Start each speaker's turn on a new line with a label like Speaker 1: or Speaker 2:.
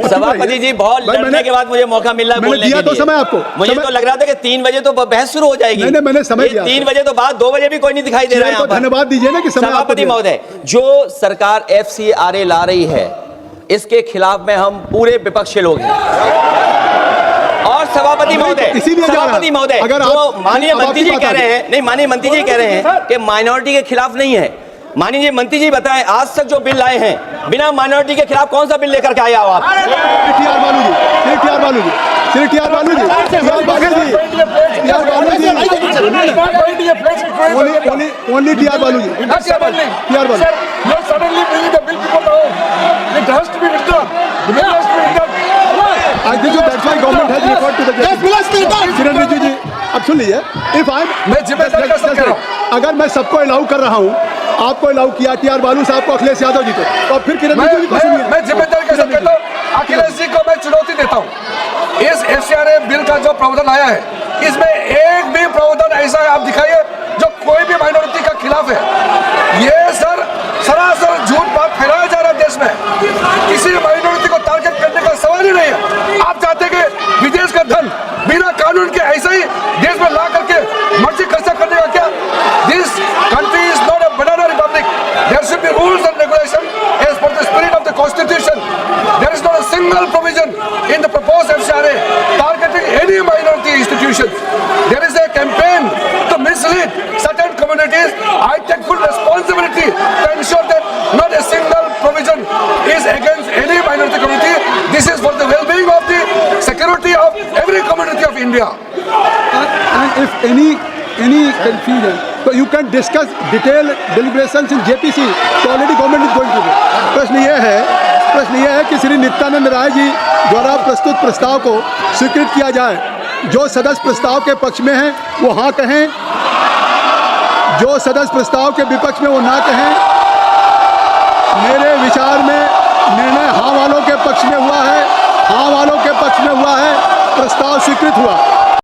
Speaker 1: सभापति जी, बहुत लड़ने के बाद मुझे मौका मिल रहा है बोलने के लिए।
Speaker 2: तो समय आपको,
Speaker 1: मुझे तो लग रहा था कि 3 बजे तो बहस शुरू हो जाएगी।
Speaker 2: नहीं, मैंने समय दिया।
Speaker 1: 3 बजे तो बाद 2 बजे भी कोई नहीं दिखाई दे रहा है यहाँ पर।
Speaker 2: धन्यवाद दीजिए ना कि समय।
Speaker 1: सभापति महोदय, जो सरकार FCRA ला रही है, इसके खिलाफ में हम पूरे विपक्ष के लोग हैं। और सभापति महोदय, जो माननीय मंत्री जी कह रहे हैं, नहीं माननीय मंत्री जी कह रहे हैं कि माइनॉरिटी के खिलाफ नहीं है। माननीय मंत्री जी बताएं, आज तक जो बिल लाए हैं बिना माइनॉरिटी के खिलाफ कौन सा बिल लेकर के आया हो आप?
Speaker 2: अब सुन लीजिए, अगर मैं सबको अलाउ कर रहा हूँ, आपको अलाउ किया TR बालू साहब को, अखिलेश यादव जी को, तो फिर किरण रिजिजू जी को सुनिए।
Speaker 3: मैं जिम्मेदारी के साथ कहता हूँ, अखिलेश जी को मैं चुनौती देता हूँ। इस FCRA बिल का जो प्रावधान आया है, इसमें एक भी प्रावधान ऐसा है आप दिखाइए जो कोई भी माइनॉरिटी का खिलाफ है। ये सर सरासर झूठ बात फैलाया जा रहा है देश में। किसी माइनॉरिटी को टारगेट करने का सवाल ही नहीं है। आप चाहते हैं कि विदेश का धन बिना कानून के ऐसा ही देश में ला करके मर्जी खर्चा करने का क्या? This country is not a banana republic. There should be rules and regulation as per the spirit of the constitution. There is not a single provision in the proposed FCRA targeting any minority institutions. There is a campaign to mislead certain communities. I take full responsibility to ensure that not a single provision is against any minority community. This is for the well-being of the security of every community of India.
Speaker 2: And if any confusion, so you can discuss detailed deliberations in JPC. So already government is going to do. प्रश्न यह है कि श्री नित्यानंद राय जी द्वारा प्रस्तुत प्रस्ताव को स्वीकृत किया जाए। जो सदस्य प्रस्ताव के पक्ष में हैं वो हाँ कहें, जो सदस्य प्रस्ताव के विपक्ष में वो ना कहें। मेरे विचार में निर्णय हाँ वालों के पक्ष में हुआ है, हाँ वालों के पक्ष में हुआ है, प्रस्ताव स्वीकृत हुआ।